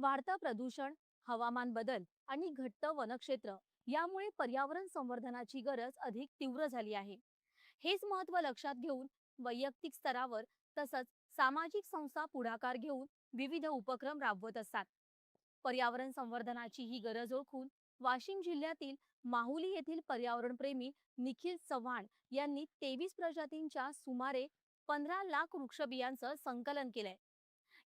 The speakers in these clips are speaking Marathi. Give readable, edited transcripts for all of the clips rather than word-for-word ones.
वाढतं प्रदूषण, हवामान बदल आणि घट्ट वनक्षेत्र यामुळे पर्यावरण संवर्धनाची गरज अधिक तीव्र झाली आहे. हेच महत्त्व लक्षात घेऊन वैयक्तिक स्तरावर तसंच सामाजिक संस्था पुढाकार घेऊन विविध उपक्रम राबवत असतात. पर्यावरण संवर्धनाची ही गरज ओळखून वाशिम जिल्ह्यातील माहुली येथील पर्यावरणप्रेमी निखिल चव्हाण यांनी 23 प्रजातींच्या सुमारे 15 लाख वृक्षबियांचं संकलन केलंय.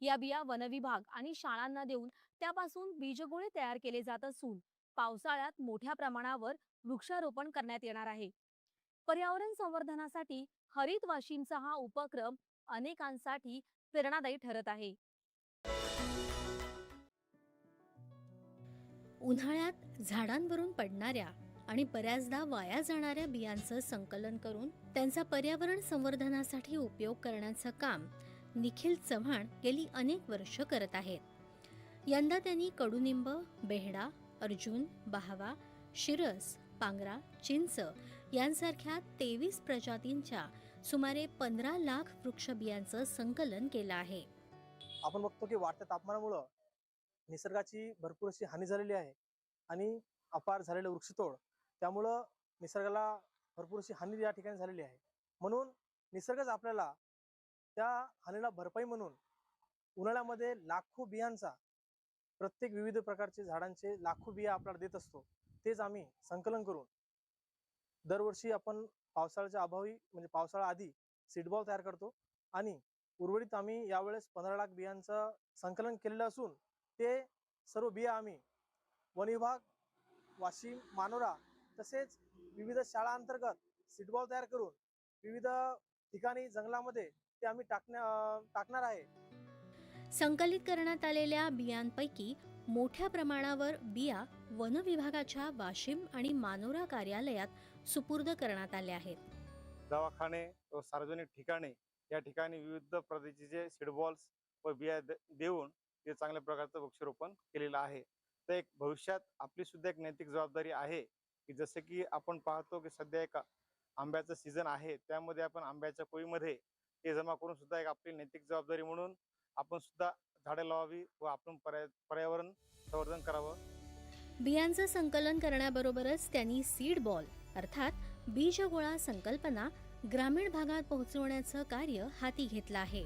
या बिया वनविभाग आणि शाळांना देऊन त्यापासून बीजगोळे तयार केले जात असून पावसाळ्यात मोठ्या प्रमाणावर वृक्षारोपण करण्यात येणार आहे. पर्यावरण संवर्धनासाठी हरित वाशिमचा हा उपक्रम अनेकांसाठी प्रेरणादायी ठरत आहे. उन्हाळ्यात झाडांवरून पडणाऱ्या आणि बऱ्याचदा वाया जाणाऱ्या बियांचं संकलन करून त्यांचा पर्यावरण संवर्धनासाठी उपयोग करण्याचं काम निखिल चव्हाण गेली अनेक वर्ष करत आहेत. यंदा त्यांनी कडुनिंब, बेहडा, अर्जुन, बहावा, शिरस, पांगरा, चिंच यांसारख्या 23 प्रजातींच्या सुमारे 15 लाख वृक्षबियांचं संकलन केलं आहे. आपण बघतो की वाढत्या तापमानामुळे निसर्गाची भरपूर अशी हानी झालेली आहे आणि अपार झालेलं वृक्षतोड त्यामुळं निसर्गाला भरपूर अशी हानी या ठिकाणी झालेली आहे. म्हणून निसर्गच आपल्याला त्या हानीला भरपाई म्हणून उन्हाळ्यामध्ये लाखो बियांचा प्रत्येक विविध प्रकारचे झाडांचे लाखो बिया आपल्याला देत असतो. तेच आम्ही संकलन करून दरवर्षी आपण पावसाळ्याच्या अभावी म्हणजे पावसाळा आधी सीडबॉल तयार करतो आणि उर्वरित आम्ही यावेळेस 15 लाख बियांचं संकलन केलेलं असून ते सर्व बिया आम्ही वन विभाग, वाशिम, मानोरा तसेच विविध शाळांतर्गत सीडबॉल तयार करून विविध ठिकाणी जंगलामध्ये ते आम्ही टाकणार आहे. संकलित करण्यात आलेल्या बियांपैकी मोठ्या प्रमाणावर बिया वन विभागाच्या वाशिम आणि मानोरा कार्यालयात सुपूर्द करण्यात आल्या आहेत. दवाखाने व सार्वजनिक ठिकाणी या ठिकाणी विविध प्रजातीचे सीडबॉल्स व बिया देऊन ते चांगल्या प्रकारचं वृक्षारोपण केलेलं आहे. तर एक भविष्यात आपली सुद्धा एक नैतिक जबाबदारी आहे की जसे की आपण पाहतो की सध्या एक आंब्याचं सीझन आहे, त्यामध्ये आपण आंब्याच्या कोळीमध्ये ते जमा करून सुद्धा एक आपली नैतिक जबाबदारी म्हणून आपण सुद्धा झाडे लावावी व आपण पर्यावरण संवर्धन करावं. बियांचं संकलन करण्याबरोबरच त्यांनी सीड बॉल अर्थात बीजगोळा संकल्पना ग्रामीण भागात पोहोचवण्याचं कार्य हाती घेतलं आहे.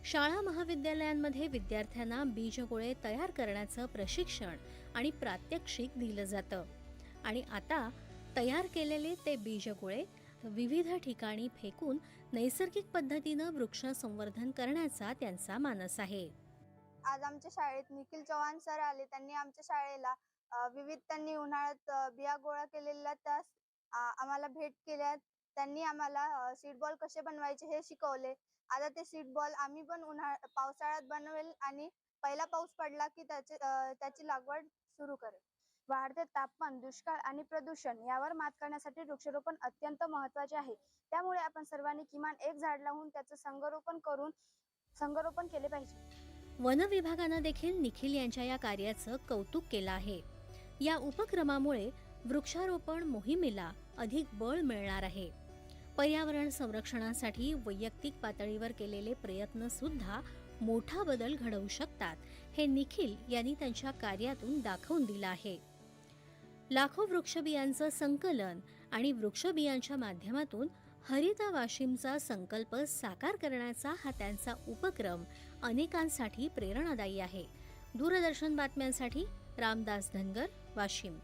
शाळा महाविद्यालयांमध्ये विद्यार्थ्यांना बीजगोळे तयार करण्याचं प्रशिक्षण आणि प्रात्यक्षिक दिलं जातं आणि आता तयार केलेले ते बीजगोळे विविध ठिकाणी फेकून नैसर्गिक पद्धतीनं वृक्ष संवर्धन करण्याचा त्यांचा मानस आहे. आज आमच्या शाळेत निखिल चव्हाण सर आले. त्यांनी आमच्या शाळेला त्यांनी उन्हाळ्यात बिया गोळा केलेल्या त्या आम्हाला भेट केल्या. त्यांनी आम्हाला सीड बॉल कसे बनवायचे हे शिकवले. आता ते सीड बॉल आम्ही पण पावसाळ्यात बनवेल आणि पहिला पाऊस पडला की त्याची लागवड सुरू करेल. वाढते तापमान, दुष्काळ आणि प्रदूषण यावर मात करण्यासाठी वृक्षारोपण अत्यंत महत्त्वाचे आहे. त्यामुळे आपण सर्वांनी किमान एक झाड लावून त्याचं संगोपन केले पाहिजे. वन विभागानं देखील निखिल यांच्या या कार्याचं कौतुक केलं आहे. या उपक्रमामुळे वृक्षारोपण मोहिमेला अधिक बळ मिळणार आहे. पर्यावरण संरक्षणासाठी वैयक्तिक पातळीवर केलेले प्रयत्न सुद्धा मोठा बदल घडवू शकतात हे निखिल यांनी त्यांच्या कार्यातून दाखवून दिलं आहे. लाखो वृक्षबियांचं संकलन आणि वृक्षबियांच्या माध्यमातून हरित वाशिमचा संकल्प साकार करण्याचा हा त्यांचा उपक्रम अनेकांसाठी प्रेरणादायी आहे. दूरदर्शन बातम्यांसाठी रामदास धनगर, वाशिम.